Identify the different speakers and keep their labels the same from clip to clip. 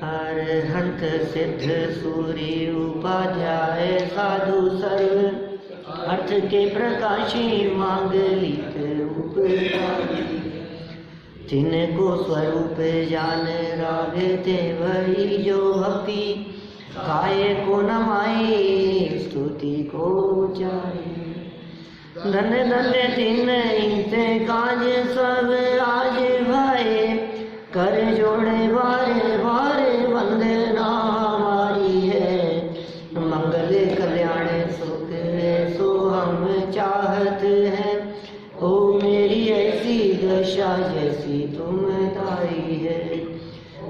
Speaker 1: अरहंत सिद्ध सूर्य उपाध्याय साधु सर्व अर्थ के प्रकाशी मांगलिक उपकारी तिनको स्वरूप जान रागे थे वही जो भक्ति काय को नमाई स्तुति को उचारे धन धन दिन इनते काज सब आज भाए कर जोड़े बारे बारे वंदना हमारी है मंगल कल्याण सुख सो हम चाहत हैं ओ मेरी ऐसी दशा जैसी तुम दाई है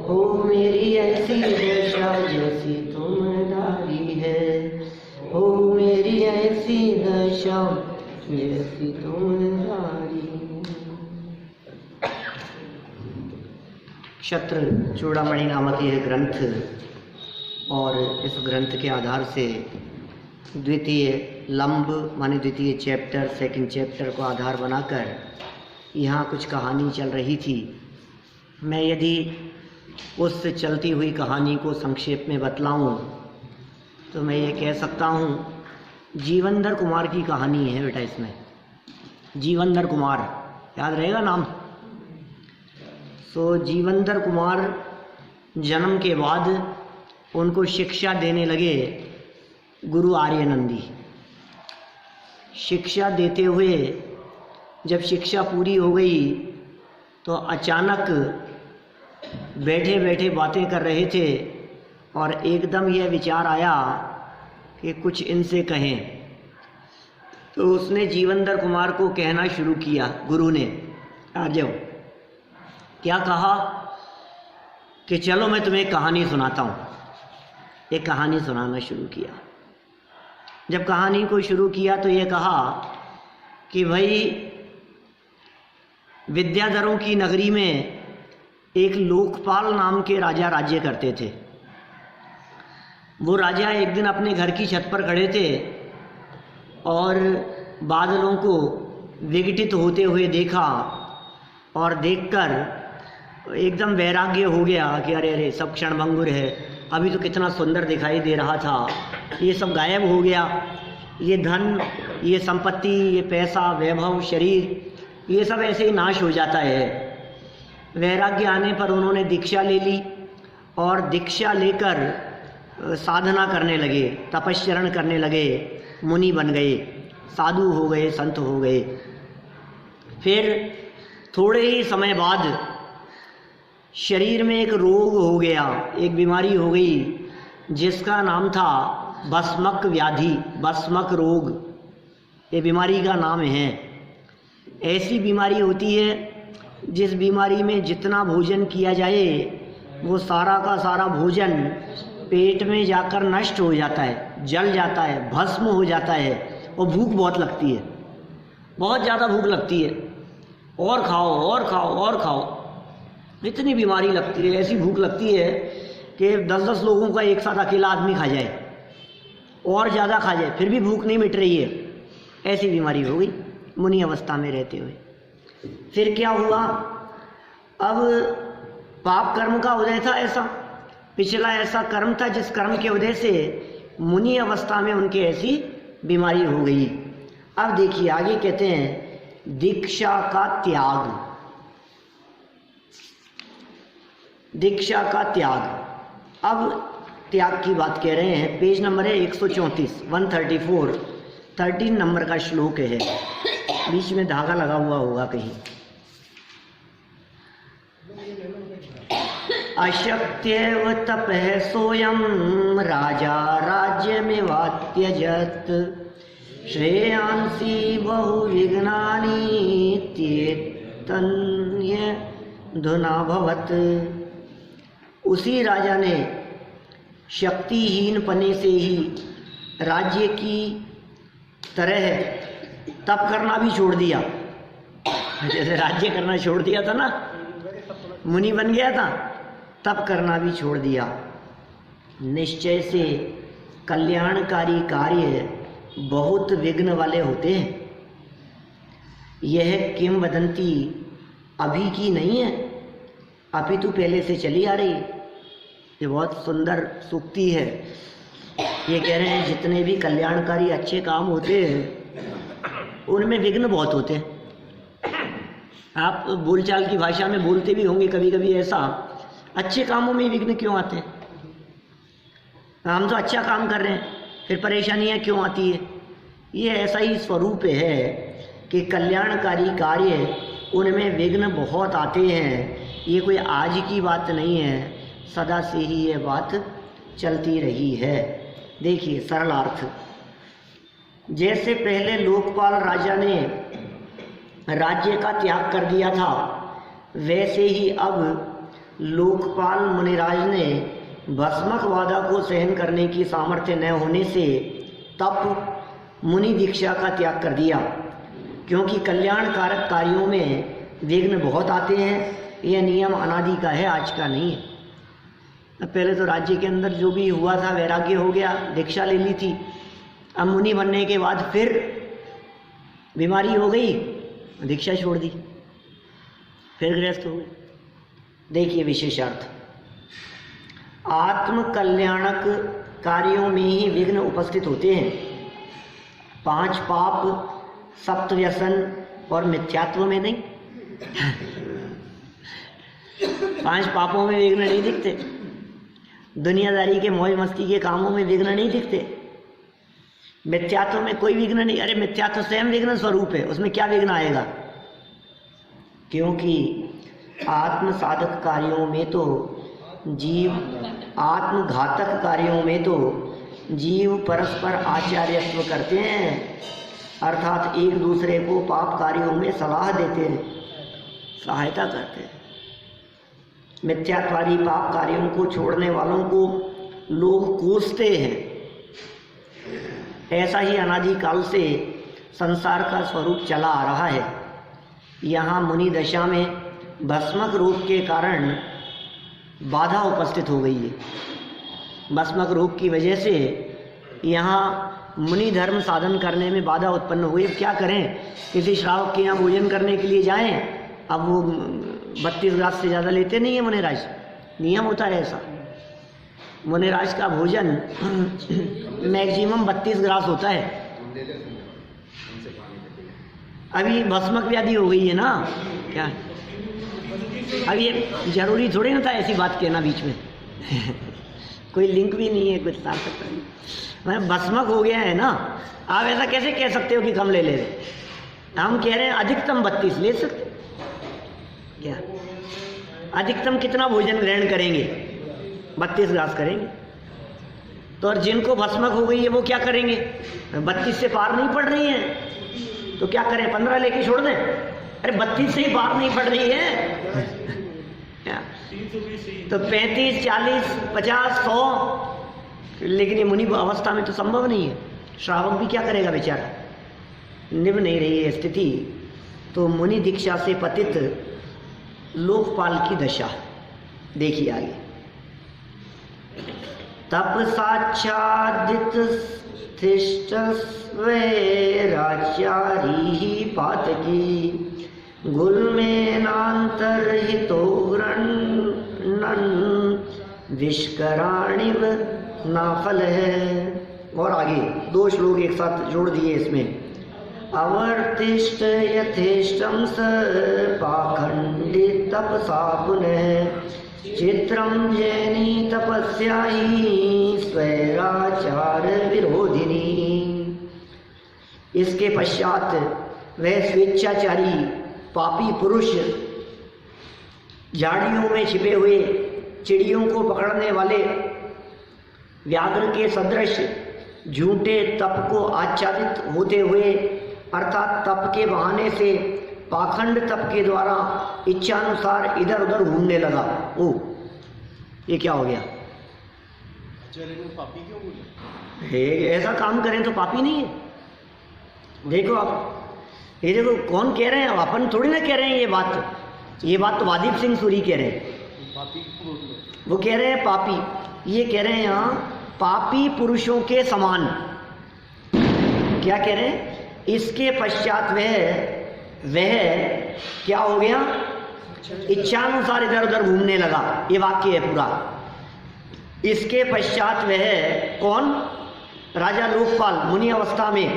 Speaker 1: ओ मेरी ऐसी दशा जैसी तुम दाई है ओ मेरी ऐसी दशा जैसी तुम दाई। क्षत्र चूड़ामणि नामक यह ग्रंथ और इस ग्रंथ के आधार से द्वितीय लंब माने द्वितीय चैप्टर सेकंड चैप्टर को आधार बनाकर यहाँ कुछ कहानी चल रही थी। मैं यदि उस चलती हुई कहानी को संक्षेप में बतलाऊं तो मैं ये कह सकता हूँ जीवनधर कुमार की कहानी है बेटा। इसमें जीवनधर कुमार याद रहेगा नाम। सो जीवनधर कुमार जन्म के बाद उनको शिक्षा देने लगे गुरु आर्यनंदी। शिक्षा देते हुए जब शिक्षा पूरी हो गई तो अचानक बैठे बैठे बातें कर रहे थे और एकदम यह विचार आया कि कुछ इनसे कहें। तो उसने जीवनधर कुमार को कहना शुरू किया। गुरु ने आ जाओ क्या कहा कि चलो मैं तुम्हें एक कहानी सुनाता हूँ। एक कहानी सुनाना शुरू किया। जब कहानी को शुरू किया तो ये कहा कि भाई विद्याधरों की नगरी में एक लोकपाल नाम के राजा राज्य करते थे। वो राजा एक दिन अपने घर की छत पर खड़े थे और बादलों को विघटित होते हुए देखा और देखकर एकदम वैराग्य हो गया कि अरे अरे सब क्षणभंगुर है। अभी तो कितना सुंदर दिखाई दे रहा था, ये सब गायब हो गया। ये धन, ये संपत्ति, ये पैसा, वैभव, शरीर, ये सब ऐसे ही नाश हो जाता है। वैराग्य आने पर उन्होंने दीक्षा ले ली और दीक्षा लेकर साधना करने लगे, तपश्चरण करने लगे, मुनि बन गए, साधु हो गए, संत हो गए। फिर थोड़े ही समय बाद शरीर में एक रोग हो गया, एक बीमारी हो गई जिसका नाम था भस्मक व्याधि, भस्मक रोग। ये बीमारी का नाम है। ऐसी बीमारी होती है जिस बीमारी में जितना भोजन किया जाए वो सारा का सारा भोजन पेट में जाकर नष्ट हो जाता है, जल जाता है, भस्म हो जाता है और भूख बहुत लगती है, बहुत ज़्यादा भूख लगती है। और खाओ और खाओ और खाओ, इतनी बीमारी लगती है, ऐसी भूख लगती है कि 10-10 लोगों का एक साथ अकेला आदमी खा जाए और ज़्यादा खा जाए फिर भी भूख नहीं मिट रही है। ऐसी बीमारी हो गई मुनि अवस्था में रहते हुए। फिर क्या हुआ? अब पाप कर्म का उदय था, ऐसा पिछला ऐसा कर्म था जिस कर्म के उदय से मुनि अवस्था में उनके ऐसी बीमारी हो गई। अब देखिए आगे कहते हैं दीक्षा का त्याग। दीक्षा का त्याग। अब त्याग की बात कह रहे हैं। पेज नंबर है 134, 134, 13 नंबर का श्लोक है। बीच में धागा लगा हुआ होगा कहीं। अशक्त्येव तपः सोयम राजा राज्यमेवात्यजत् श्रेयांसी बहुविघ्नानि त्येतन्यधुनाभवत्। उसी राजा ने शक्तिहीन पने से ही राज्य की तरह तप करना भी छोड़ दिया। जैसे राज्य करना छोड़ दिया था ना, मुनि बन गया था, तप करना भी छोड़ दिया। निश्चय से कल्याणकारी कार्य बहुत विघ्न वाले होते हैं। यह किंवदंती अभी की नहीं है, अपितु पहले से चली आ रही। ये बहुत सुंदर सूक्ति है। ये कह रहे हैं जितने भी कल्याणकारी अच्छे काम होते हैं उनमें विघ्न बहुत होते हैं। आप बोलचाल की भाषा में बोलते भी होंगे कभी कभी ऐसा, अच्छे कामों में विघ्न क्यों आते हैं? हम तो अच्छा काम कर रहे हैं, फिर परेशानियां क्यों आती है? ये ऐसा ही स्वरूप है कि कल्याणकारी कार्य उनमें विघ्न बहुत आते हैं। ये कोई आज की बात नहीं है, सदा से ही ये बात चलती रही है। देखिए सरल अर्थ, जैसे पहले लोकपाल राजा ने राज्य का त्याग कर दिया था, वैसे ही अब लोकपाल मुनिराज ने भस्मक बाधा को सहन करने की सामर्थ्य न होने से तप मुनि दीक्षा का त्याग कर दिया, क्योंकि कल्याणकारक कार्यों में विघ्न बहुत आते हैं। यह नियम अनादि का है, आज का नहीं है। पहले तो राज्य के अंदर जो भी हुआ था वैराग्य हो गया, दीक्षा ले ली थी। अब मुनि बनने के बाद फिर बीमारी हो गई, दीक्षा छोड़ दी, फिर गृहस्थ हो गए। देखिए विशेषार्थ, आत्म कल्याणक कार्यों में ही विघ्न उपस्थित होते हैं। 5 पाप, 7 व्यसन और मिथ्यात्व में नहीं। 5 पापों में विघ्न नहीं दिखते, दुनियादारी के मौज मस्ती के कामों में विघ्न नहीं दिखते, मिथ्यात्व में कोई विघ्न नहीं। अरे मिथ्यात्व स्वयं विघ्न स्वरूप है, उसमें क्या विघ्न आएगा? क्योंकि आत्म साधक कार्यों में तो जीव, आत्मघातक कार्यों में तो जीव परस्पर आचार्यत्व करते हैं, अर्थात एक दूसरे को पाप कार्यों में सलाह देते हैं, सहायता करते हैं। मिथ्यात्वादी पाप कार्यों को छोड़ने वालों को लोग कोसते हैं। ऐसा ही अनादि काल से संसार का स्वरूप चला आ रहा है। यहाँ मुनि दशा में भस्मक रोग के कारण बाधा उपस्थित हो गई है। भस्मक रोग की वजह से यहाँ मुनि धर्म साधन करने में बाधा उत्पन्न हुई। अब क्या करें? किसी श्रावक के यहाँ भोजन करने के लिए जाएं, अब वो 32 ग्रास से ज़्यादा लेते नहीं है मुनिराज, नियम होता है ऐसा। मुनिराज का भोजन मैक्सिमम 32 ग्रास होता है। अभी भस्मक व्याधि हो गई है ना, क्या अब ये जरूरी थोड़ी ना था ऐसी बात कहना बीच में। कोई लिंक भी नहीं है, कुछ सार्थक नहीं। मैं भस्मक हो गया है ना, आप ऐसा कैसे कह सकते हो कि कम ले ले रहे? हम कह रहे हैं अधिकतम 32 ले सकते। क्या अधिकतम कितना भोजन ग्रहण करेंगे? 32 ग्रास करेंगे। तो और जिनको भस्मक हो गई है वो क्या करेंगे? 32 से पार नहीं पड़ रही है तो क्या करें? 15 लेके छोड़ दें? अरे 32 से ही पार नहीं पड़ रही है क्या? तो 35, 40, 50, 100, लेकिन ये मुनि अवस्था में तो संभव नहीं है। श्रावक भी क्या करेगा बेचारा? निभ नहीं रही है स्थिति। तो मुनि दीक्षा से पतित लोकपाल की दशा देखिए आगे। तप साक्षादित स्थिष्ट राज्यारी पातकी गुलमेनांतरहितो गृह्णन् विष्कराणिव नाफल है। और आगे 2 श्लोक एक साथ जोड़ दिए इसमें। अवर्तिष्ठ यथेष्टं स पाखंडित तपसा पुनः चित्रं जैनी तपस्या ही स्वैराचार विरोधिनी। इसके पश्चात वह स्वेच्छाचारी पापी पुरुष झाड़ियों में छिपे हुए चिड़ियों को पकड़ने वाले व्याघ्र के सदृश झूठे तप को आच्छादित होते हुए, अर्थात तप के बहाने से पाखंड तप के द्वारा इच्छानुसार इधर उधर घूमने लगा। ओ ये क्या हो गया?
Speaker 2: पापी क्यों बोले?
Speaker 1: ऐसा काम करें तो पापी नहीं है? देखो आप, ये देखो कौन कह रहे हैं? अपन थोड़ी ना कह रहे हैं ये बात तो वादीप सिंह सूरी कह रहे हैं।
Speaker 2: पापी
Speaker 1: वो कह रहे हैं पापी, ये कह रहे हैं यहाँ पापी पुरुषों के समान। क्या कह रहे हैं? इसके पश्चात वह क्या हो गया? इच्छानुसार इधर उधर घूमने लगा। ये वाक्य है पूरा। इसके पश्चात वह कौन, राजा लोकपाल मुनि अवस्था में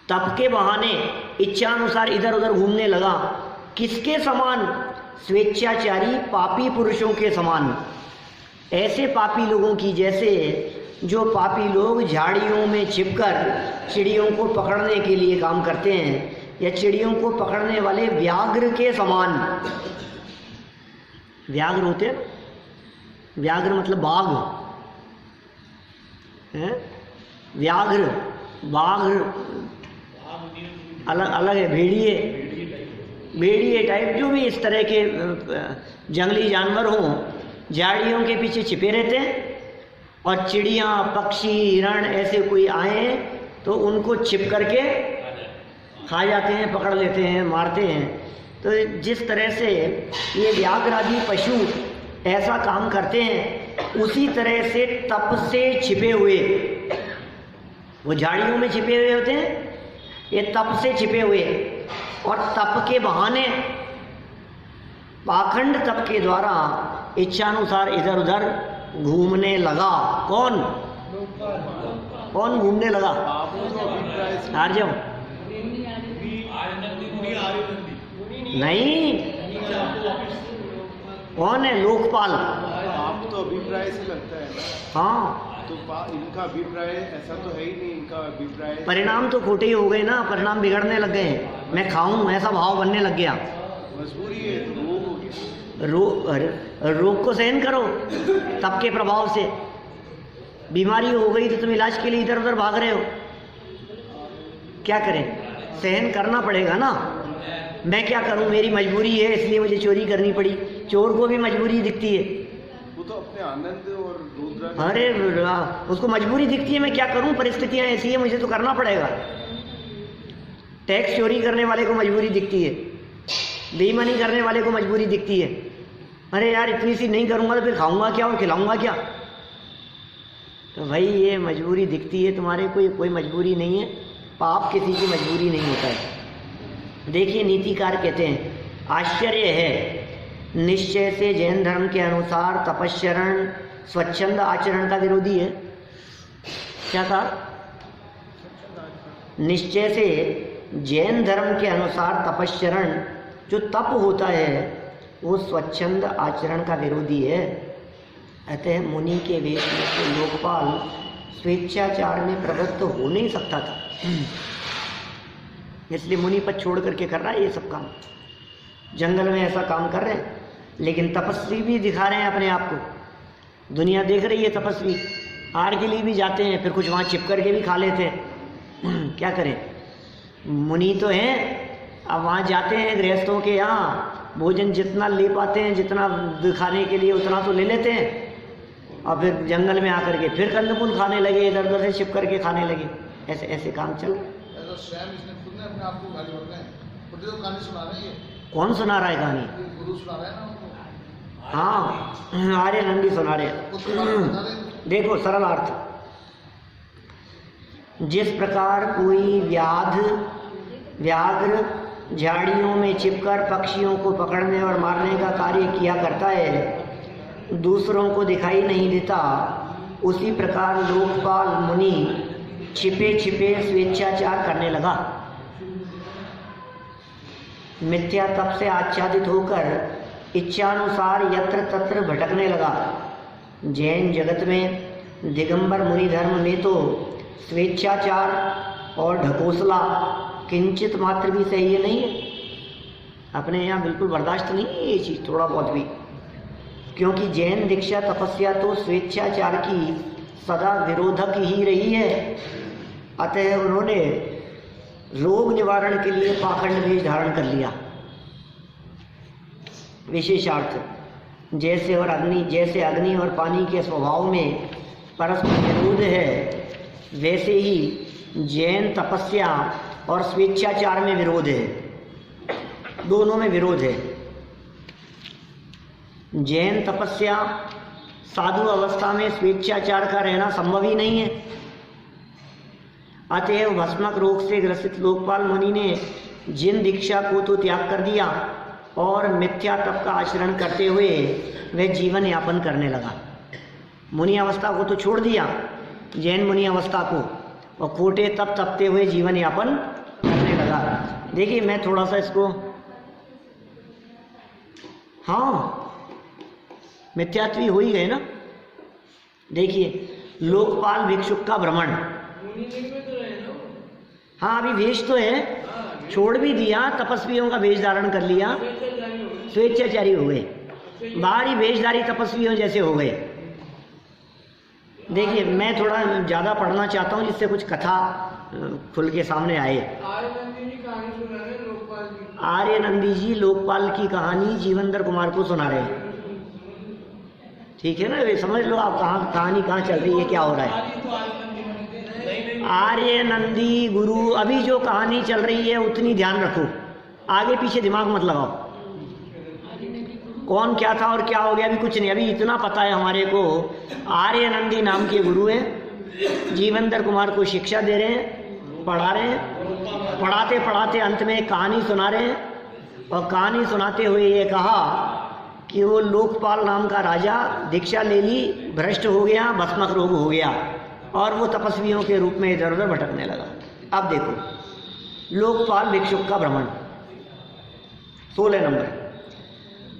Speaker 1: तप के बहाने इच्छानुसार इधर उधर घूमने लगा। किसके समान, स्वेच्छाचारी पापी पुरुषों के समान, ऐसे पापी लोगों की जैसे जो पापी लोग झाड़ियों में छिपकर चिड़ियों को पकड़ने के लिए काम करते हैं, या चिड़ियों को पकड़ने वाले व्याघ्र के समान। व्याघ्र होते हैं, व्याघ्र मतलब बाघ है, व्याघ्र बाघ अलग अलग है, भेड़िए टाइप, जो भी इस तरह के जंगली जानवर हों, झाड़ियों के पीछे छिपे रहते हैं, और चिड़ियाँ पक्षी हिरण ऐसे कोई आए तो उनको छिप करके खा जाते हैं, पकड़ लेते हैं, मारते हैं। तो जिस तरह से ये व्याघ्र आदि पशु ऐसा काम करते हैं, उसी तरह से तप से छिपे हुए, वो झाड़ियों में छिपे हुए होते हैं, ये तप से छिपे हुए, और तप के बहाने पाखंड तप के द्वारा इच्छानुसार इधर उधर घूमने लगा। कौन कौन घूमने लगा, आर्यव नहीं, कौन है, लोकपाल।
Speaker 2: आप तो अभिप्राय से लगता है,
Speaker 1: हाँ,
Speaker 2: तो इनका अभिप्राय ऐसा तो है ही नहीं, इनका अभिप्राय
Speaker 1: परिणाम तो खोटे ही हो गए ना, परिणाम बिगड़ने लग गए, मैं खाऊं ऐसा भाव बनने लग गया।
Speaker 2: मजबूरी है, तो रोग होगी,
Speaker 1: रोग को सहन करो, तप के प्रभाव से बीमारी हो गई तो तुम इलाज के लिए इधर उधर भाग रहे हो, क्या करें, सहन करना पड़ेगा ना। मैं क्या करूं, मेरी मजबूरी है, इसलिए मुझे चोरी करनी पड़ी। चोर को भी मजबूरी दिखती है,
Speaker 2: वो तो अपने आनंद और रुद्रा,
Speaker 1: अरे उसको मजबूरी दिखती है, मैं क्या करूं, परिस्थितियां ऐसी है, मुझे तो करना पड़ेगा। टैक्स चोरी करने वाले को मजबूरी दिखती है, बेईमानी करने वाले को मजबूरी दिखती है, अरे यार इतनी सी नहीं करूंगा तो फिर खाऊंगा क्या और खिलाऊंगा क्या। तो भाई ये मजबूरी दिखती है तुम्हारे, कोई मजबूरी नहीं है, पाप किसी की मजबूरी नहीं होता है। देखिए नीतिकार कहते हैं, आश्चर्य है निश्चय से जैन धर्म के अनुसार तपश्चरण स्वच्छंद आचरण का विरोधी है। क्या कहा, निश्चय से जैन धर्म के अनुसार तपश्चरण जो तप होता है वो स्वच्छंद आचरण का विरोधी है। अतः मुनि के वेश में तो लोकपाल स्वेच्छाचार में प्रवृत्त हो नहीं सकता था, इसलिए मुनि पद छोड़ करके कर रहा है ये सब काम, जंगल में ऐसा काम कर रहे हैं, लेकिन तपस्वी भी दिखा रहे हैं अपने आप को, दुनिया देख रही है तपस्वी, हार के लिए भी जाते हैं, फिर कुछ वहाँ चिप करके भी खा लेते हैं। क्या करें, मुनि तो हैं, अब वहाँ जाते हैं गृहस्थों के यहाँ, भोजन जितना ले पाते हैं, जितना दिखाने के लिए उतना तो ले लेते हैं, और फिर जंगल में आकर के फिर कंदमूल खाने लगे, इधर उधर से छिप करके खाने लगे, ऐसे ऐसे काम चल। कौन सुना रहा है कहानी,
Speaker 3: गुरु सुना रहा है ना,
Speaker 1: हाँ आर्य नंदी सुना रहे। देखो सरल अर्थ, जिस प्रकार कोई व्याघ्र झाड़ियों में छिपकर पक्षियों को पकड़ने और मारने का कार्य किया करता है, दूसरों को दिखाई नहीं देता, उसी प्रकार लोकपाल मुनि छिपे छिपे स्वेच्छाचार करने लगा। मिथ्या तप से आच्छादित होकर इच्छानुसार यत्र तत्र भटकने लगा। जैन जगत में दिगंबर मुनि धर्म में तो स्वेच्छाचार और ढकोसला किंचित मात्र भी सही नहीं है, अपने यहाँ बिल्कुल बर्दाश्त नहीं है ये चीज़ थोड़ा बहुत भी, क्योंकि जैन दीक्षा तपस्या तो स्वेच्छाचार की सदा विरोधक ही रही है। अतः उन्होंने रोग निवारण के लिए पाखंड वेश धारण कर लिया। विशेषार्थ जैसे अग्नि और पानी के स्वभाव में परस्पर विरोध है, वैसे ही जैन तपस्या और स्वेच्छाचार में विरोध है, दोनों में विरोध है। जैन तपस्या साधु अवस्था में स्वेच्छाचार का रहना संभव ही नहीं है। अतएव भस्मक रोग से ग्रसित लोकपाल मुनि ने जिन दीक्षा को तो त्याग कर दिया, और मिथ्या तप का आचरण करते हुए वह जीवन यापन करने लगा। मुनि अवस्था को तो छोड़ दिया, जैन मुनि अवस्था को, और खोटे तप तपते हुए जीवन यापन करने लगा। देखिए मैं थोड़ा सा इसको, हाँ मिथ्यात्वी हो ही गए ना। देखिए लोकपाल भिक्षुक का भ्रमण, हाँ अभी वेश तो है, छोड़ भी दिया, तपस्वियों का वेश धारण कर लिया, स्वेच्छाचारी हो गए, बाहरी वेशधारी तपस्वियों जैसे हो गए। देखिए मैं थोड़ा ज़्यादा पढ़ना चाहता हूँ जिससे कुछ कथा खुल के सामने आए। आर्य नंदी जी लोकपाल की कहानी जीवनधर कुमार को सुना रहे हैं। ठीक है ना, वे समझ लो आप कहानी कहाँ चल रही है, क्या हो रहा है। आर्य नंदी गुरु, अभी जो कहानी चल रही है उतनी ध्यान रखो, आगे पीछे दिमाग मत लगाओ। कौन क्या था और क्या हो गया अभी कुछ नहीं, अभी इतना पता है हमारे को, आर्य नंदी नाम के गुरु हैं, जीवनधर कुमार को शिक्षा दे रहे हैं, पढ़ा रहे हैं, पढ़ाते पढ़ाते अंत में एक कहानी सुना रहे हैं। और कहानी सुनाते हुए ये कहा कि वो लोकपाल नाम का राजा दीक्षा ले ली, भ्रष्ट हो गया, भस्मक रोग हो गया, और वो तपस्वियों के रूप में इधर उधर भटकने लगा। अब देखो लोकपाल भिक्षुक का भ्रमण, 16 नंबर।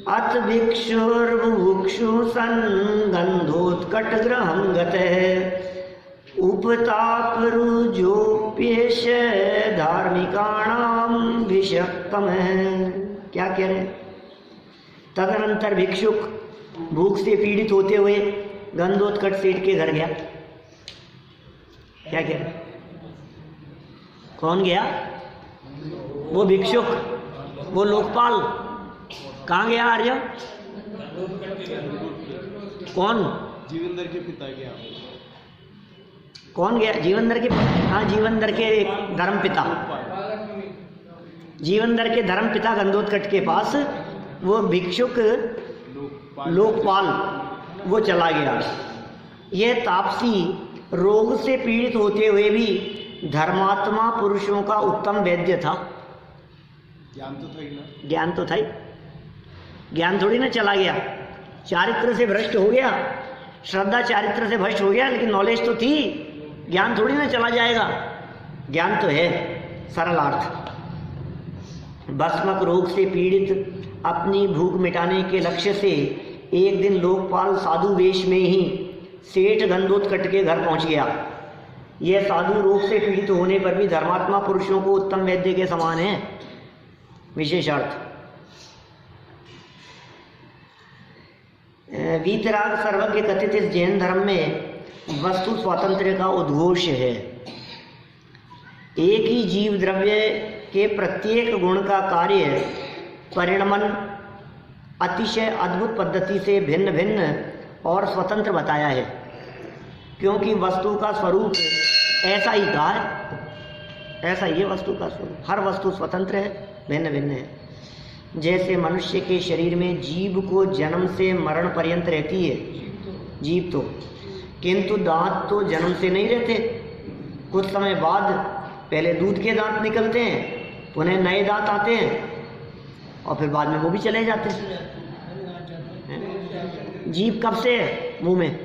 Speaker 1: अथ भिक्षुर्मुमुक्षु सन् गन्धोत्कट गृहं गतः उपतापरुजोप्येष धार्मिकाणां विषक्तमः। क्या कह रहे हैं? तदनंतर भिक्षुक भूख से पीड़ित होते हुए गंधोत्कट सेठ के घर गया। क्या कह रहे? कौन गया? वो भिक्षुक, वो लोकपाल। कहाँ गया आर्य? कौन?
Speaker 2: जीवनधर के पिता गया।
Speaker 1: कौन गया? जीवनधर के, हाँ जीवनधर के धर्मपिता, जीवनधर के धर्मपिता गंधोत्कट के पास वो भिक्षुक लोकपाल वो चला गया। यह तापसी रोग से पीड़ित होते हुए भी धर्मात्मा पुरुषों का उत्तम वैद्य था।
Speaker 2: ज्ञान तो था ही ना,
Speaker 1: ज्ञान तो था ही, ज्ञान थोड़ी ना चला गया। चारित्र से भ्रष्ट हो गया, श्रद्धा चारित्र से भ्रष्ट हो गया, लेकिन नॉलेज तो थी, ज्ञान थोड़ी ना चला जाएगा। ज्ञान तो है, सरल अर्थ। भस्मक रोग से पीड़ित अपनी भूख मिटाने के लक्ष्य से एक दिन लोकपाल साधु वेश में ही सेठ गंधोत्कट के घर पहुंच गया। यह साधु रोग से पीड़ित होने पर भी धर्मात्मा पुरुषों को उत्तम वैद्य के समान है। विशेष अर्थ। वीतराग सर्वज्ञ कथित इस जैन धर्म में वस्तु स्वातंत्र्य का उद्घोष है। एक ही जीव द्रव्य के प्रत्येक गुण का कार्य परिणमन अतिशय अद्भुत पद्धति से भिन्न भिन्न और स्वतंत्र बताया है, क्योंकि वस्तु का स्वरूप ऐसा ही कहा है, ऐसा ही है वस्तु का स्वरूप। हर वस्तु स्वतंत्र है, भिन्न भिन्न है। जैसे मनुष्य के शरीर में जीभ को जन्म से मरण पर्यंत रहती है जीभ तो, किंतु दांत तो जन्म से नहीं रहते। कुछ समय बाद पहले दूध के दांत निकलते हैं, पुनः नए दांत आते हैं, और फिर बाद में वो भी चले जाते हैं। जीभ कब से है मुंह में?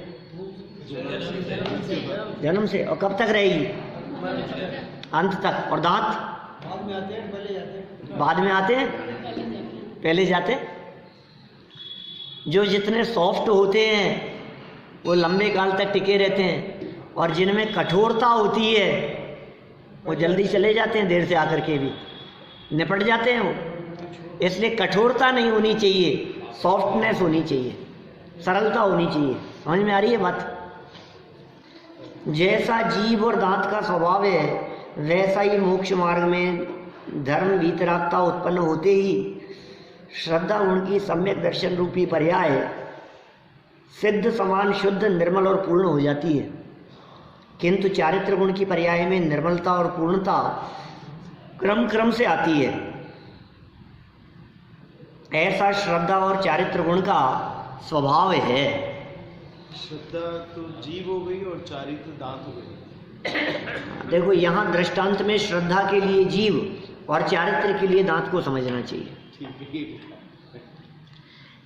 Speaker 1: जन्म से। और कब तक रहेगी? अंत तक। और दांत बाद में आते हैं, पहले जाते हैं? बाद में आते हैं, पहले जाते। जो जितने सॉफ्ट होते हैं वो लंबे काल तक टिके रहते हैं, और जिनमें कठोरता होती है वो जल्दी चले जाते हैं, देर से आकर के भी निपट जाते हैं वो। इसलिए कठोरता नहीं होनी चाहिए, सॉफ्टनेस होनी चाहिए, सरलता होनी चाहिए। समझ में आ रही है बात? जैसा जीभ और दांत का स्वभाव है, वैसा ही मोक्ष मार्ग में धर्म वीतरागता उत्पन्न होते ही श्रद्धा उनकी सम्यक दर्शन रूपी पर्याय सिद्ध समान शुद्ध निर्मल और पूर्ण हो जाती है। किंतु चारित्र गुण की पर्याय में निर्मलता और पूर्णता क्रम क्रम से आती है। ऐसा श्रद्धा और चारित्र गुण का स्वभाव है।
Speaker 2: श्रद्धा तो जीव हो गई और चारित्र दांत हो गई।
Speaker 1: देखो यहाँ दृष्टांत में श्रद्धा के लिए जीव और चारित्र के लिए दांत को समझना चाहिए।
Speaker 2: ठीक है।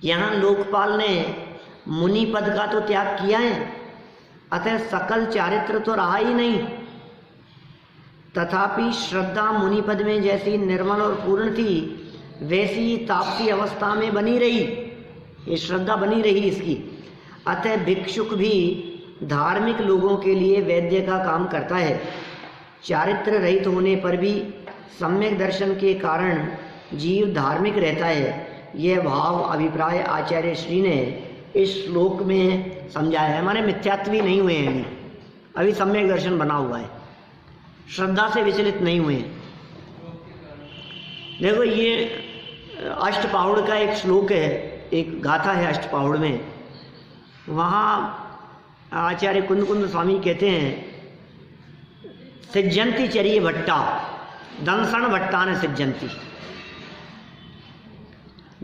Speaker 1: यहाँ लोकपाल ने मुनि पद का तो त्याग किया है, अतः सकल चारित्र तो रहा ही नहीं। तथापि श्रद्धा मुनि पद में जैसी निर्मल और पूर्ण थी, वैसी तापसी अवस्था में बनी रही। ये श्रद्धा बनी रही इसकी। अतः भिक्षुक भी धार्मिक लोगों के लिए वैद्य का काम करता है। चारित्र रहित होने पर भी सम्यक दर्शन के कारण जीव धार्मिक रहता है। यह भाव अभिप्राय आचार्य श्री ने इस श्लोक में समझाया है। माने मिथ्यात्वी नहीं हुए हैं अभी सम्यक दर्शन बना हुआ है, श्रद्धा से विचलित नहीं हुए हैं। देखो ये अष्टपाहुड़ का एक श्लोक है, एक गाथा है अष्टपाहुड़ में। वहाँ आचार्य कुंद स्वामी कहते हैं, सिज्जंती चरिए भट्टा दंसण भट्टा ने सिज्जंती।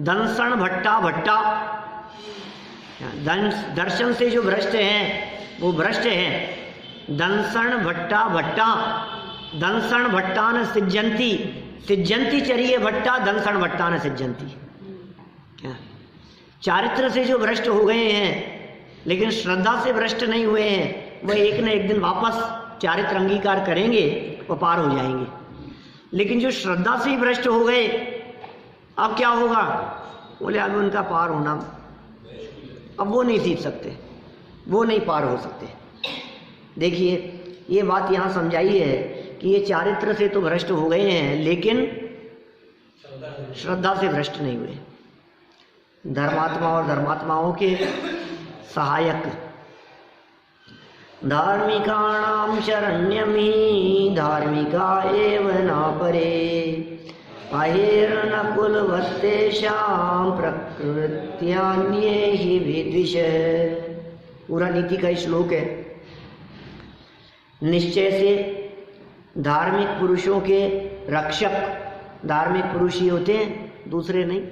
Speaker 1: दंसण भट्टा भट्टा, दर्शन से जो भ्रष्ट हैं वो भ्रष्ट हैं। दंसण भट्टा भट्टा, दंसण भट्टा न सिज्जंती, सिज्जंती चरिए भट्टा दंसण भट्टा न सिज्जंती। क्या चारित्र से जो भ्रष्ट हो गए हैं लेकिन श्रद्धा से भ्रष्ट नहीं हुए हैं, वह एक न एक दिन वापस चारित्र अंगीकार करेंगे और पार हो जाएंगे। लेकिन जो श्रद्धा से ही भ्रष्ट हो गए, अब क्या होगा? बोले अब उनका पार होना, अब वो नहीं सीख सकते, वो नहीं पार हो सकते। देखिए ये बात यहाँ समझाई है कि ये चारित्र से तो भ्रष्ट हो गए हैं लेकिन श्रद्धा से भ्रष्ट नहीं हुए। धर्मात्मा और धर्मात्माओं के सहायक। धार्मिकाणां शरण्यं हि धार्मिका एव न परे, अहेर्न कुलवत्तेषां प्रकृत्यान्ये हि विद्विष। पूरा नीति का श्लोक है। निश्चय से धार्मिक पुरुषों के रक्षक धार्मिक पुरुष ही होते हैं, दूसरे नहीं।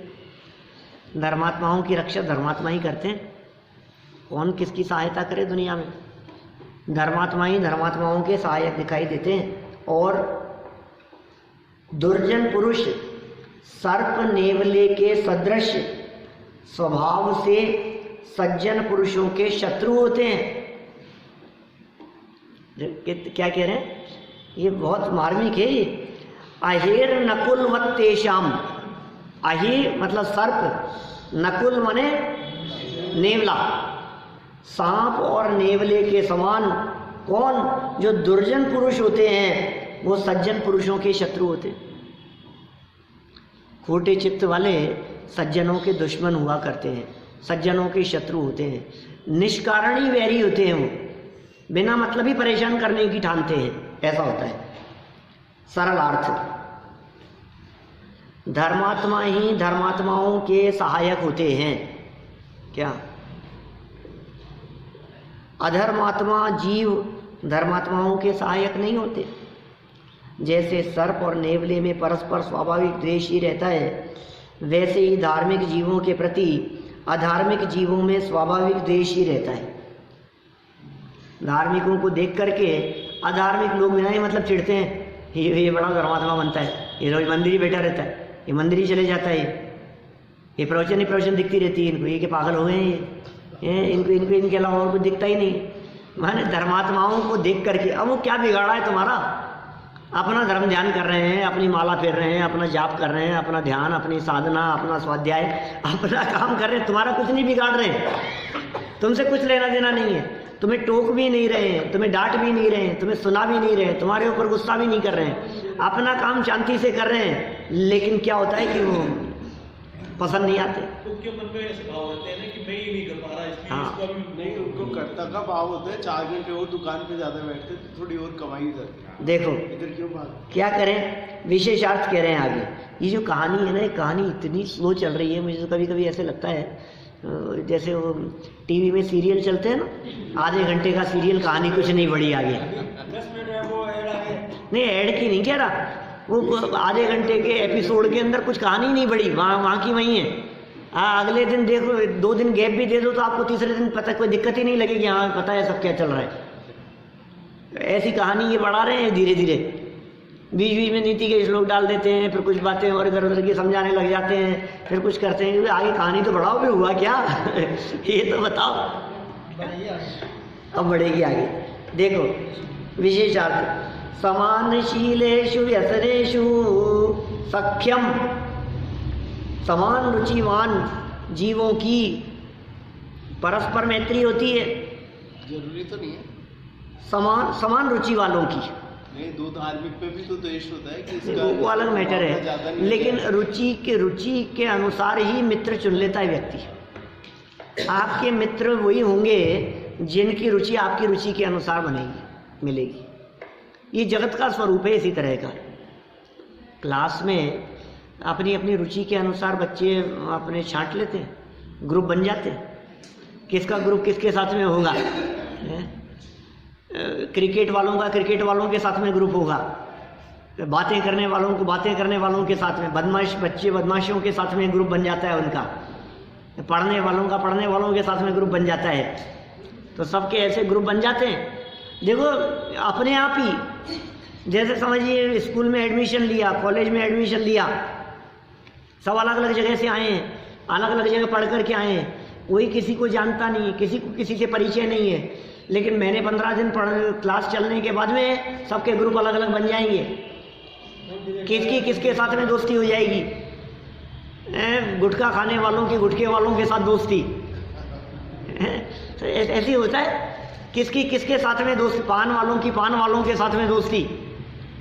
Speaker 1: धर्मात्माओं की रक्षा धर्मात्मा ही करते हैं। कौन किसकी सहायता करे दुनिया में? धर्मात्मा ही धर्मात्माओं के सहायक दिखाई देते हैं। और दुर्जन पुरुष सर्प नेवले के सदृश स्वभाव से सज्जन पुरुषों के शत्रु होते हैं। क्या कह रहे हैं? ये बहुत मार्मिक है। ये अहेर नकुल वत्तेषाम, अहि मतलब सर्प, नकुल माने नेवला, सांप और नेवले के समान। कौन? जो दुर्जन पुरुष होते हैं वो सज्जन पुरुषों के शत्रु होते हैं। खोटे चित्त वाले सज्जनों के दुश्मन हुआ करते हैं, सज्जनों के शत्रु होते हैं। निष्कारण ही वैरी होते हैं, वो बिना मतलब ही परेशान करने की ठानते हैं, ऐसा होता है। सरल अर्थ, धर्मात्मा ही धर्मात्माओं के सहायक होते हैं। क्या? अधर्मात्मा जीव धर्मात्माओं के सहायक नहीं होते। जैसे सर्प और नेवले में परस्पर स्वाभाविक द्वेष ही रहता है, वैसे ही धार्मिक जीवों के प्रति अधार्मिक जीवों में स्वाभाविक द्वेष ही रहता है। धार्मिकों को देख करके अधार्मिक लोग बिना ही मतलब चिढ़ते हैं, ये बड़ा धर्मात्मा बनता है, ये रोज मंदिर ही बैठा रहता है, ये मंदिर ही चले जाता है, ये प्रवचन ही प्रवचन दिखती रहती है इनको, ये के पागल हो गए ये इनको इनको इनके अलावा और कुछ दिखता ही नहीं। माने धर्मात्माओं को देख करके अब वो क्या बिगाड़ा है तुम्हारा? अपना धर्म ध्यान कर रहे हैं, अपनी माला फेर रहे हैं, अपना जाप कर रहे हैं, अपना ध्यान, अपनी साधना, अपना स्वाध्याय, अपना काम कर रहे हैं, तुम्हारा कुछ नहीं बिगाड़ रहे हैं। तुमसे कुछ लेना देना नहीं है, तुम्हें टोक भी नहीं रहे हैं, तुम्हें डांट भी नहीं रहे हैं, तुम्हें सुना भी नहीं रहे हैं, तुम्हारे ऊपर गुस्सा भी नहीं कर रहे हैं, अपना काम शांति से कर रहे हैं। लेकिन क्या होता है कि वो पसंद नहीं आते।
Speaker 4: उनके मन में ऐसे भाव होते हैं ना कि मैं ही नहीं कर पा रहा, इसलिए
Speaker 1: हाँ।
Speaker 4: इसको अभी
Speaker 2: नहीं, उनको कर्ता का भाव होता है। 4 घंटे और दुकान पे ज़्यादा बैठते तो थोड़ी और कमाई इधर।
Speaker 1: देखो
Speaker 2: इधर क्यों भाग?
Speaker 1: क्या करें, विशेषार्थ कह रहे हैं आगे। ये जो कहानी है ना, ये कहानी इतनी स्लो चल रही है, मुझे तो कभी कभी ऐसे लगता है जैसे वो टीवी में सीरियल चलते हैं ना, आधे घंटे का सीरियल, कहानी कुछ नहीं बढ़ी आगे।
Speaker 4: 10 मिनट में वो ऐड आ गए।
Speaker 1: नहीं, ऐड की नहीं कह रहा, वो आधे घंटे के एपिसोड के अंदर कुछ कहानी नहीं बढ़ी, वहाँ की वहीं है। अगले दिन देखो, 2 दिन गैप भी दे दो तो आपको तीसरे दिन पता, कोई दिक्कत ही नहीं लगेगी, हाँ पता है सब क्या चल रहा है। ऐसी कहानी ये बढ़ा रहे हैं धीरे धीरे। बीच बीच में नीति के श्लोक डाल देते हैं, फिर कुछ बातें और इधर उधर की समझाने लग जाते हैं, फिर कुछ करते हैं। क्योंकि आगे कहानी तो बढ़ाओ, फिर हुआ क्या ये तो बताओ। अब बढ़ेगी आगे। देखो विशेषार्थ समानशीलेषु व्यसनेषु सख्यम, समान रुचिवान जीवों की परस्पर मैत्री होती है।
Speaker 2: जरूरी तो नहीं है,
Speaker 1: समान रुचि वालों की,
Speaker 2: नहीं, दो धार्मिक पे भी तो द्वेष होता है कि इसका
Speaker 1: वो अलग मैटर
Speaker 2: ज़्यादा
Speaker 1: है।
Speaker 2: नहीं
Speaker 1: लेकिन
Speaker 2: है।
Speaker 1: रुचि के अनुसार ही मित्र चुन लेता है व्यक्ति। आपके मित्र वही होंगे जिनकी रुचि आपकी रुचि के अनुसार बनेगी, मिलेगी। ये जगत का स्वरूप है इसी तरह का। क्लास में अपनी अपनी रुचि के अनुसार बच्चे अपने छांट लेते हैं, ग्रुप बन जाते हैं। किसका ग्रुप किसके साथ में होगा? क्रिकेट वालों का क्रिकेट वालों के साथ में ग्रुप होगा, बातें करने वालों को बातें करने वालों के साथ में, बदमाश बच्चे बदमाशियों के साथ में ग्रुप बन जाता है उनका, पढ़ने वालों का पढ़ने वालों के साथ में ग्रुप बन जाता है। तो सबके ऐसे ग्रुप बन जाते हैं। देखो अपने आप ही, जैसे समझिए स्कूल में एडमिशन लिया, कॉलेज में एडमिशन लिया, सब अलग अलग जगह से आए हैं, अलग अलग जगह पढ़ कर के आए हैं, कोई किसी को जानता नहीं है, किसी को किसी से परिचय नहीं है। लेकिन मैंने 15 दिन क्लास चलने के बाद में सबके ग्रुप अलग अलग बन जाएंगे, किसकी किसके साथ में दोस्ती हो जाएगी। गुटखा खाने वालों की गुटखे वालों के साथ दोस्ती, ऐसी होता है। किसकी किसके साथ में दोस्ती, पान वालों की पान वालों के साथ में दोस्ती,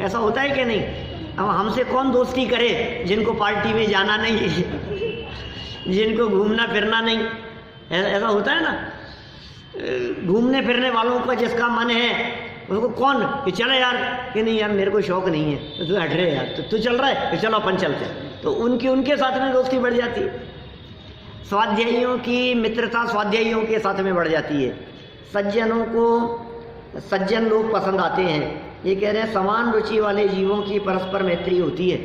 Speaker 1: ऐसा होता है कि नहीं? अब हमसे कौन दोस्ती करे जिनको पार्टी में जाना नहीं जिनको घूमना फिरना नहीं, ऐसा होता है ना। घूमने फिरने वालों का जिसका मन है उसको कौन कि चले यार, कि नहीं यार मेरे को शौक नहीं है, तो तू हट रहे यार, तो तू चल रहा है कि चलो अपन चलते हैं, तो उनके साथ में दोस्ती बढ़ जाती है। स्वाध्यायियों की मित्रता स्वाध्यायियों के साथ में बढ़ जाती है। सज्जनों को सज्जन लोग पसंद आते हैं। ये कह रहे हैं समान रुचि वाले जीवों की परस्पर मैत्री होती है।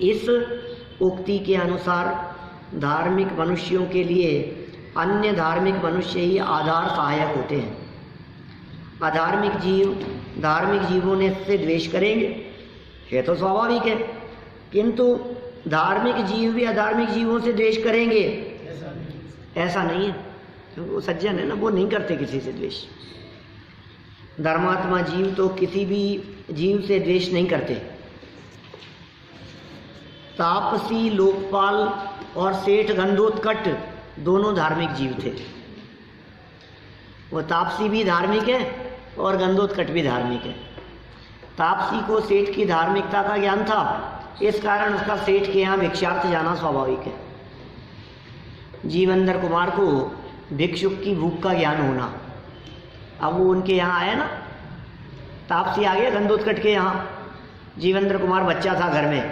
Speaker 1: इस उक्ति के अनुसार धार्मिक मनुष्यों के लिए अन्य धार्मिक मनुष्य ही आधार सहायक होते हैं। अधार्मिक जीव धार्मिक जीवों ने इससे द्वेष करेंगे, ये तो स्वाभाविक है, किंतु धार्मिक जीव भी अधार्मिक जीवों से द्वेष करेंगे ऐसा नहीं है। क्योंकि वो सज्जन है ना, वो नहीं करते किसी से द्वेष। धर्मात्मा जीव तो किसी भी जीव से द्वेष नहीं करते। तापसी लोकपाल और सेठ गंधोत्कट दोनों धार्मिक जीव थे। वो तापसी भी धार्मिक है और गंधोत्कट भी धार्मिक है। तापसी को सेठ की धार्मिकता का ज्ञान था, इस कारण उसका सेठ के यहाँ भिक्षार्थ जाना स्वाभाविक है। जीवेंद्र कुमार को भिक्षुक की भूख का ज्ञान होना, अब वो उनके यहाँ आया ना, तापसी आ गया गंधोत्कट के यहाँ। जीवेंद्र कुमार बच्चा था घर में,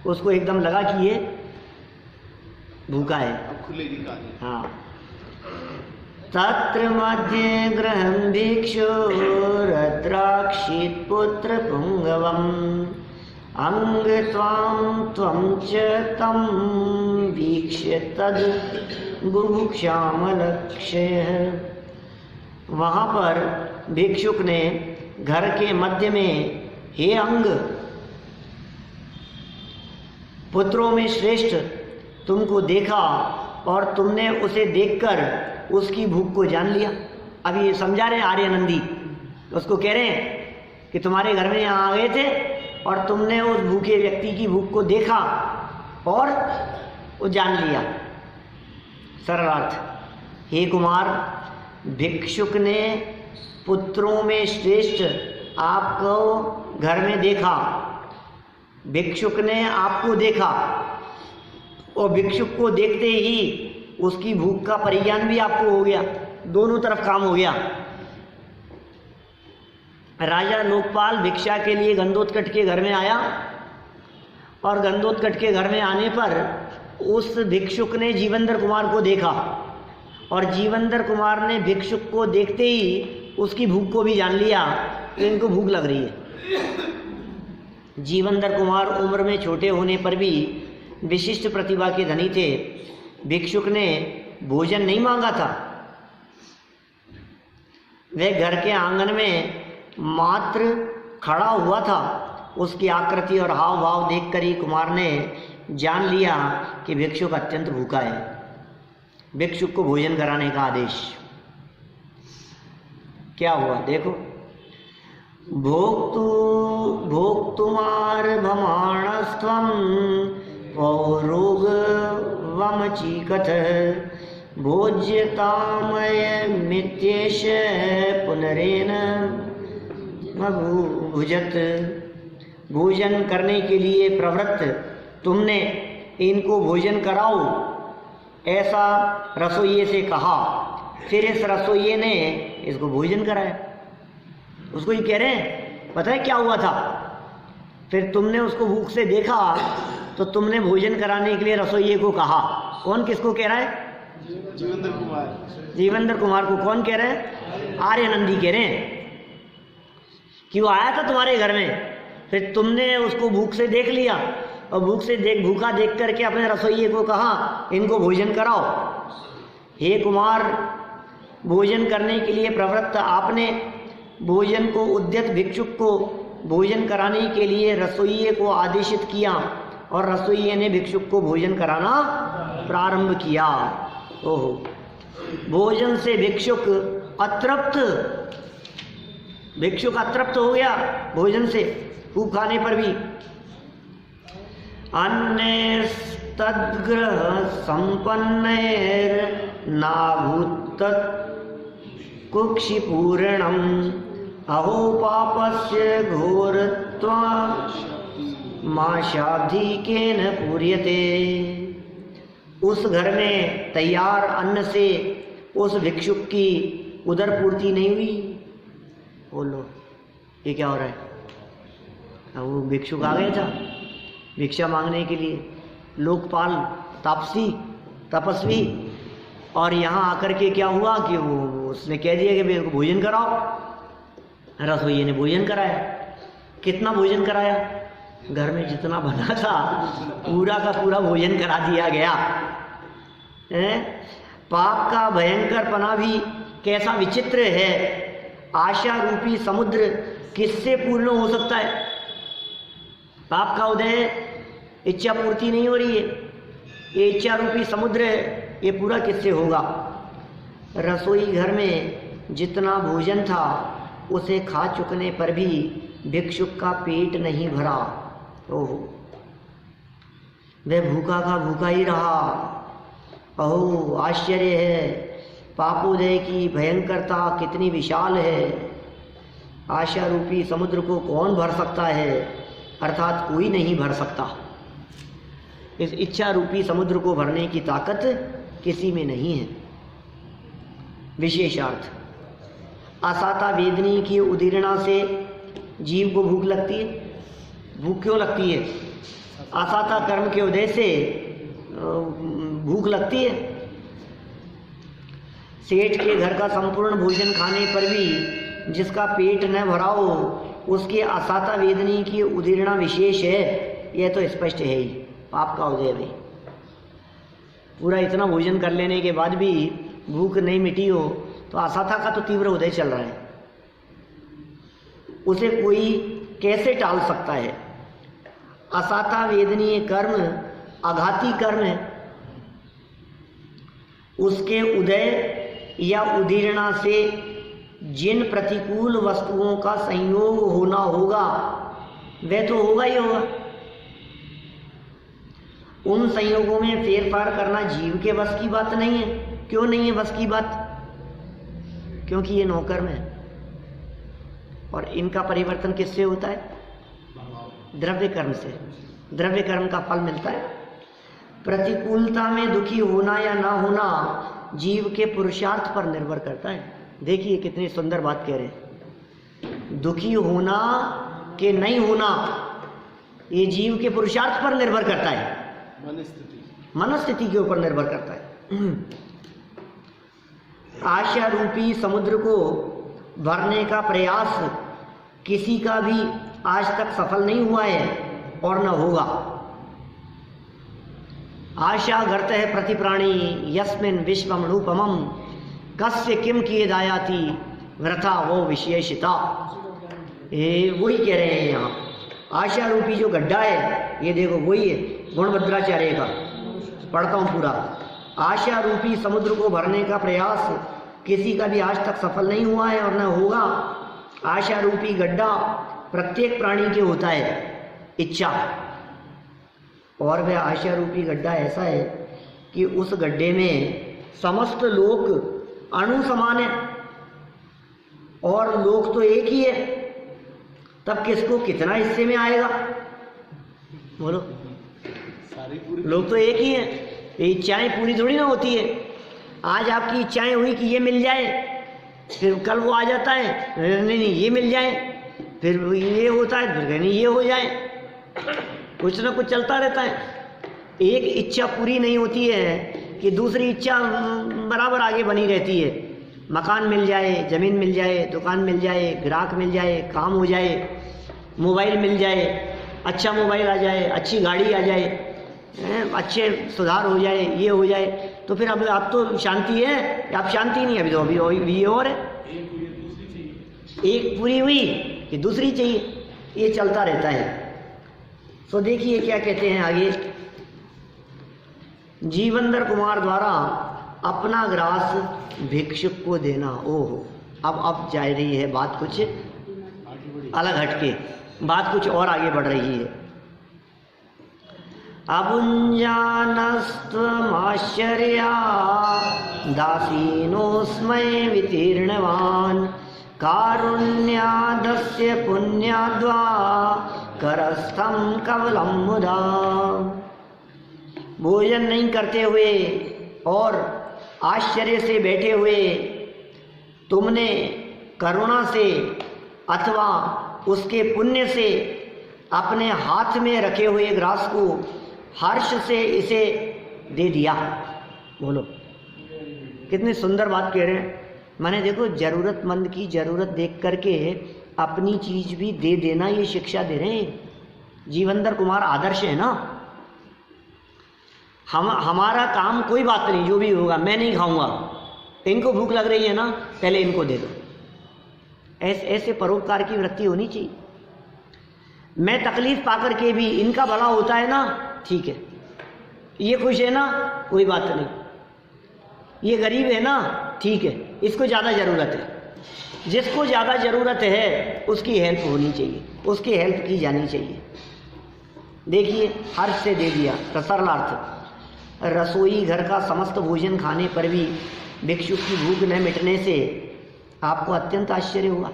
Speaker 1: उसको एकदम लगा कि ये भूखा है,
Speaker 2: अब खुलेगी कहानी।
Speaker 1: हाँ। तत्र मध्ये गृहं भिक्षुरद्राक्षीत् पुत्र पुंगवम् अंगत्वां त्वं च तं वीक्ष्य तद् बुभुक्षामलक्ष्यः। वहाँ पर भिक्षुक ने घर के मध्य में, हे अंग, पुत्रों में श्रेष्ठ तुमको देखा और तुमने उसे देखकर उसकी भूख को जान लिया। अब ये समझा रहे आर्यनंदी, उसको कह रहे हैं कि तुम्हारे घर में यहाँ आ गए थे और तुमने उस भूखे व्यक्ति की भूख को देखा और वो जान लिया। सरलार्थ, हे कुमार, भिक्षुक ने पुत्रों में श्रेष्ठ आपको घर में देखा, भिक्षुक ने आपको देखा और भिक्षुक को देखते ही उसकी भूख का परिज्ञान भी आपको हो गया। दोनों तरफ काम हो गया। राजा लोकपाल भिक्षा के लिए गंधोत्कट के घर में आया और गंधोत्कट के घर में आने पर उस भिक्षुक ने जीवेंद्र कुमार को देखा और जीवेंद्र कुमार ने भिक्षुक को देखते ही उसकी भूख को भी जान लिया कि इनको भूख लग रही है। जीवेंद्र कुमार उम्र में छोटे होने पर भी विशिष्ट प्रतिभा के धनी थे। भिक्षुक ने भोजन नहीं मांगा था, वह घर के आंगन में मात्र खड़ा हुआ था उसकी आकृति और हाव भाव देखकर ही कुमार ने जान लिया कि भिक्षुक अत्यंत भूखा है। भिक्षुक को भोजन कराने का आदेश। क्या हुआ देखो, भोक्तुमारभमाणस्त्वं पौरोगवमचीकथ भोज्यतामयमित्येष पुनरेन भुजत। भोजन करने के लिए प्रवृत्त तुमने इनको भोजन कराओ ऐसा रसोइये से कहा। फिर इस रसोइये ने इसको भोजन कराया। उसको ये कह रहे हैं पता है क्या हुआ था, फिर तुमने उसको भूख से देखा तो तुमने भोजन कराने के लिए रसोइये को कहा। कौन किसको कह रहा है?
Speaker 2: जीवेंद्र कुमार।
Speaker 1: जीवेंद्र कुमार को कौन कह रहे हैं? आर्यनंदी कह रहे हैं कि वो आया था तुम्हारे घर में, फिर तुमने उसको भूख से देख लिया और भूखा देख करके अपने रसोइये को कहा इनको भोजन कराओ। हे कुमार, भोजन करने के लिए प्रवृत्त आपने भोजन को उद्यत भिक्षुक को भोजन कराने के लिए रसोइये को आदेशित किया और रसोइये ने भिक्षुक को भोजन कराना प्रारंभ किया। ओहो, भोजन से भिक्षुक अतृप्त हो गया भोजन से, खूब खाने पर भी। अन्यस्तद्ग्रह संपन्नैर्नाभूत कुक्षिपूर्णम् अहो पापस्य घोरत्वमाशाब्धिकेन पूर्यते। उस घर में तैयार अन्न से उस भिक्षुक की उदर पूर्ति नहीं हुई। बोलो ये क्या हो रहा है? वो भिक्षुक आ गया था भिक्षा मांगने के लिए, लोकपाल तपस्वी, और यहाँ आकर के क्या हुआ कि वो उसने कह दिया कि मेरे को भोजन कराओ। रसोइये ने भोजन कराया। कितना भोजन कराया? घर में जितना बना था पूरा का पूरा भोजन करा दिया गया। पाप का भयंकर पना भी कैसा विचित्र है। आशा रूपी समुद्र किससे पूर्ण हो सकता है? पाप का उदय, इच्छा पूर्ति नहीं हो रही है। ये इच्छा रूपी समुद्र है, ये पूरा किससे होगा? रसोई घर में जितना भोजन था उसे खा चुकने पर भी भिक्षुक का पेट नहीं भरा। ओहो, वह भूखा का भूखा ही रहा। अहो, आश्चर्य है, पापोदय की भयंकरता कितनी विशाल है। आशा रूपी समुद्र को कौन भर सकता है? अर्थात कोई नहीं भर सकता। इस इच्छा रूपी समुद्र को भरने की ताकत किसी में नहीं है। विशेषार्थ, असाता वेदनी की उदीर्णा से जीव को भूख लगती है। भूख क्यों लगती है? असाता कर्म के उदय से भूख लगती है। सेठ के घर का संपूर्ण भोजन खाने पर भी जिसका पेट न भरा हो उसके असाता वेदनी की उदीर्णा विशेष है। यह तो स्पष्ट है ही, पाप का उदय में। पूरा इतना भोजन कर लेने के बाद भी भूख नहीं मिटी हो तो असाता का तो तीव्र उदय चल रहा है। उसे कोई कैसे टाल सकता है? असाता वेदनीय कर्म आघाती कर्म है। उसके उदय या उदीर्णा से जिन प्रतिकूल वस्तुओं का संयोग होना होगा वह तो होगा ही होगा। उन संयोगों में फेरफार करना जीव के वश की बात नहीं है। क्यों नहीं है वश की बात? क्योंकि ये नौकर्म है और इनका परिवर्तन किससे होता है? द्रव्य कर्म से। द्रव्य कर्म का फल मिलता है। प्रतिकूलता में दुखी होना या ना होना जीव के पुरुषार्थ पर निर्भर करता है। देखिए कितनी सुंदर बात कह रहे हैं। दुखी होना कि नहीं होना ये जीव के पुरुषार्थ पर निर्भर करता है। मनस्थिति के ऊपर निर्भर करता है। आशा रूपी समुद्र को भरने का प्रयास किसी का भी आज तक सफल नहीं हुआ है और न होगा। आशा गर्त है प्रतिप्राणी यस्मिन् विश्वमनुपमम् कस्य किम किए दायाति व्रथा वो विशेषिता। ये वही कह रहे हैं यहाँ, आशा रूपी जो गड्ढा है, ये देखो वही है गुणभद्राचार्य का, पढ़ता हूँ पूरा। आशा रूपी समुद्र को भरने का प्रयास किसी का भी आज तक सफल नहीं हुआ है और न होगा। आशा रूपी गड्ढा प्रत्येक प्राणी के होता है, इच्छा, और वह आशा रूपी गड्ढा ऐसा है कि उस गड्ढे में समस्त लोक अणु समान है और लोक तो एक ही है, तब किसको कितना हिस्से में आएगा? बोलो,
Speaker 2: सारी पूरी
Speaker 1: लोग तो एक ही हैं, ये इच्छाएं पूरी थोड़ी ना होती है। आज आपकी इच्छाएं हुई कि ये मिल जाए, फिर कल वो आ जाता है नहीं ये मिल जाए, फिर ये होता है, फिर नहीं ये हो जाए, कुछ ना कुछ चलता रहता है। एक इच्छा पूरी नहीं होती है कि दूसरी इच्छा बराबर आगे बनी रहती है। मकान मिल जाए, ज़मीन मिल जाए, दुकान मिल जाए, ग्राहक मिल जाए, काम हो जाए, मोबाइल मिल जाए, अच्छा मोबाइल आ जाए, अच्छी गाड़ी आ जाए, अच्छे सुधार हो जाए, ये हो जाए, तो फिर अब आप तो शांति है, आप शांति नहीं, अभी तो अभी ये और है, एक पूरी हुई कि दूसरी चाहिए, ये चलता रहता है। तो देखिए क्या कहते हैं आगे, जीवंदर कुमार द्वारा अपना ग्रास भिक्षुक को देना। ओहो, अब जा रही है बात कुछ अलग हटके, बात कुछ और आगे बढ़ रही है। अभुञ्जानस्त्वमाश्चर्या दासीनोऽस्मै वितीर्णवान् कारुण्यादस्य पुण्याद्वा करस्थं कवलं मुदा। भोजन नहीं करते हुए और आश्चर्य से बैठे हुए तुमने करुणा से अथवा उसके पुण्य से अपने हाथ में रखे हुए ग्रास को हर्ष से इसे दे दिया। बोलो, कितनी सुंदर बात कह रहे हैं। माने देखो, जरूरतमंद की जरूरत देख करके अपनी चीज भी दे देना, ये शिक्षा दे रहे हैं। जीवंदर कुमार आदर्श है ना। हमारा काम कोई बात नहीं, जो भी होगा मैं नहीं खाऊंगा, इनको भूख लग रही है ना, पहले इनको दे दो। ऐसे परोपकार की वृत्ति होनी चाहिए। मैं तकलीफ पाकर के भी इनका भला होता है ना, ठीक है, ये खुश है ना, कोई बात नहीं, ये गरीब है ना, ठीक है, इसको ज़्यादा ज़रूरत है, जिसको ज़्यादा ज़रूरत है उसकी हेल्प होनी चाहिए, उसकी हेल्प की जानी चाहिए। देखिए, हर्ष से दे दिया, सरलार्थ। रसोई घर का समस्त भोजन खाने पर भी भिक्षुक की भूख न मिटने से आपको अत्यंत आश्चर्य हुआ।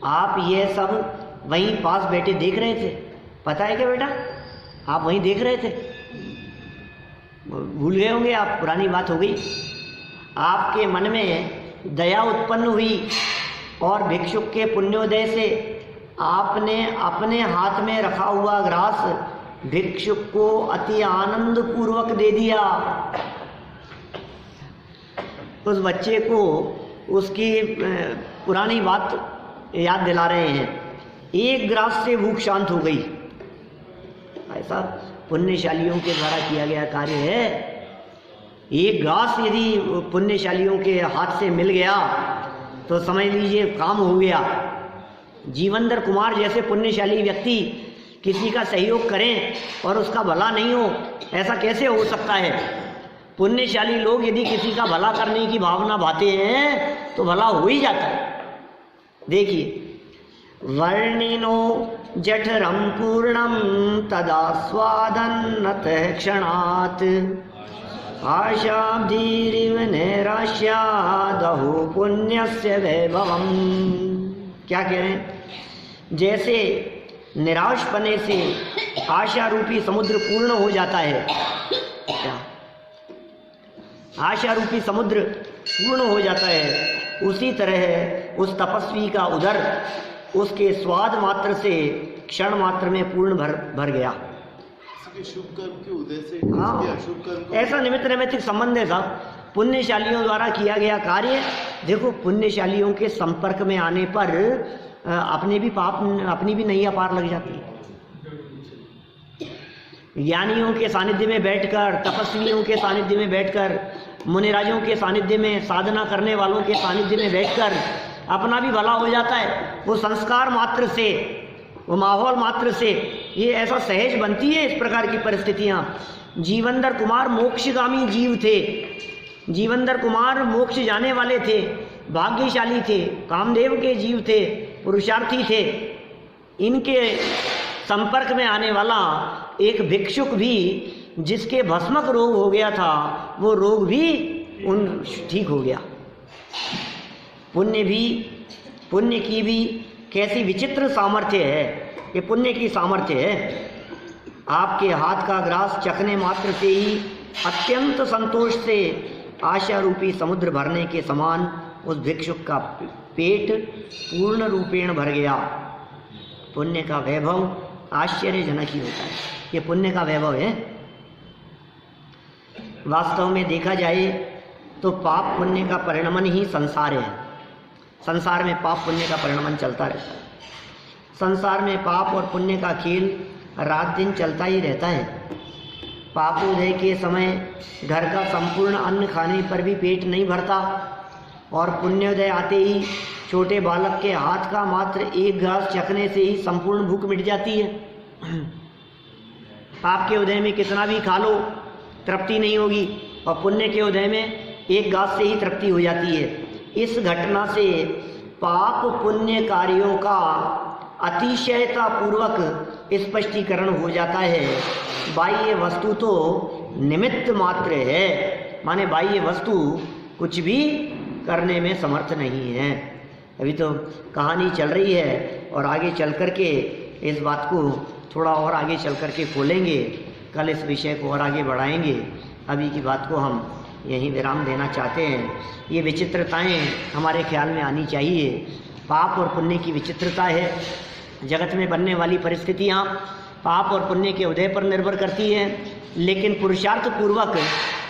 Speaker 1: आप ये सब वहीं पास बैठे देख रहे थे, पता है क्या बेटा, आप वहीं देख रहे थे, भूल गए होंगे आप, पुरानी बात हो गई। आपके मन में दया उत्पन्न हुई और भिक्षुक के पुण्योदय से आपने अपने हाथ में रखा हुआ ग्रास भिक्षुक को अति आनंद पूर्वक दे दिया। उस बच्चे को उसकी पुरानी बात याद दिला रहे हैं। एक ग्रास से भूख शांत हो गई। ऐसा पुण्यशालियों के द्वारा किया गया कार्य है। एक ग्रास यदि पुण्यशालियों के हाथ से मिल गया तो समझ लीजिए काम हो गया। जीवंदर कुमार जैसे पुण्यशाली व्यक्ति किसी का सहयोग करें और उसका भला नहीं हो, ऐसा कैसे हो सकता है? पुण्यशाली लोग यदि किसी का भला करने की भावना भाते हैं तो भला हो ही जाता है। देखिए, वर्णिनो जठरम पूर्णम तदा स्वादन्नत क्षणात् आशाब्धिरिव नैराश्यादहो पुण्यस्य वैभवम्। क्या कह रहे हैं? जैसे निराश पने से आशा रूपी समुद्र पूर्ण हो जाता है, क्या आशा रूपी समुद्र पूर्ण हो जाता है, उसी तरह उस तपस्वी का उदर उसके स्वाद मात्र से क्षण मात्र में पूर्ण भर गया।
Speaker 2: शुभ कर्म के उदय से
Speaker 1: हाँ,
Speaker 2: अशुभ कर्म
Speaker 1: ऐसा निमित्त नैमित्तिक संबंध है साहब। पुण्यशालियों द्वारा किया गया कार्य, देखो पुण्यशालियों के संपर्क में आने पर अपने भी पाप, अपनी भी नैया पार लग जाती है। ज्ञानियों के सानिध्य में बैठकर, तपस्वियों के सानिध्य में बैठकर, मुनिराजों के सानिध्य में, साधना करने वालों के सानिध्य में बैठकर अपना भी भला हो जाता है। वो संस्कार मात्र से, वो माहौल मात्र से ये ऐसा सहज बनती है इस प्रकार की परिस्थितियाँ। जीवंदर कुमार मोक्षगामी जीव थे, जीवंदर कुमार मोक्ष जाने वाले थे, भाग्यशाली थे, कामदेव के जीव थे, पुरुषार्थी थे। इनके संपर्क में आने वाला एक भिक्षुक भी जिसके भस्मक रोग हो गया था, वो रोग भी ठीक हो गया। पुण्य की भी कैसी विचित्र सामर्थ्य है, ये पुण्य की सामर्थ्य है। आपके हाथ का ग्रास चखने मात्र से ही अत्यंत संतोष से आशा रूपी समुद्र भरने के समान उस भिक्षुक का पेट पूर्ण रूपेण भर गया। पुण्य का वैभव आश्चर्यजनक ही होता है, ये पुण्य का वैभव है। वास्तव में देखा जाए तो पाप पुण्य का परिणमन ही संसार है। संसार में पाप पुण्य का परिणमन चलता रहता है। संसार में पाप और पुण्य का खेल रात दिन चलता ही रहता है। पापोदय के समय घर का संपूर्ण अन्न खाने पर भी पेट नहीं भरता, और पुण्योदय आते ही छोटे बालक के हाथ का मात्र एक ग्रास चखने से ही संपूर्ण भूख मिट जाती है। पाप के उदय में कितना भी खा लो तृप्ति नहीं होगी, और पुण्य के उदय में एक ग्रास से ही तृप्ति हो जाती है। इस घटना से पाप पुण्य कार्यों का अतिशयता पूर्वक स्पष्टीकरण हो जाता है। बाह्य वस्तु तो निमित्त मात्र है, माने बाह्य वस्तु कुछ भी करने में समर्थ नहीं है। अभी तो कहानी चल रही है और आगे चल कर के इस बात को थोड़ा और आगे चल कर के खोलेंगे, कल इस विषय को और आगे बढ़ाएंगे। अभी की बात को हम यहीं विराम देना चाहते हैं। ये विचित्रताएं हमारे ख्याल में आनी चाहिए। पाप और पुण्य की विचित्रता है। जगत में बनने वाली परिस्थितियाँ पाप और पुण्य के उदय पर निर्भर करती हैं, लेकिन पुरुषार्थ पूर्वक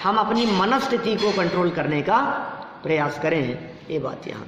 Speaker 1: हम अपनी मनस्थिति को कंट्रोल करने का प्रयास करें, ये बात यहाँ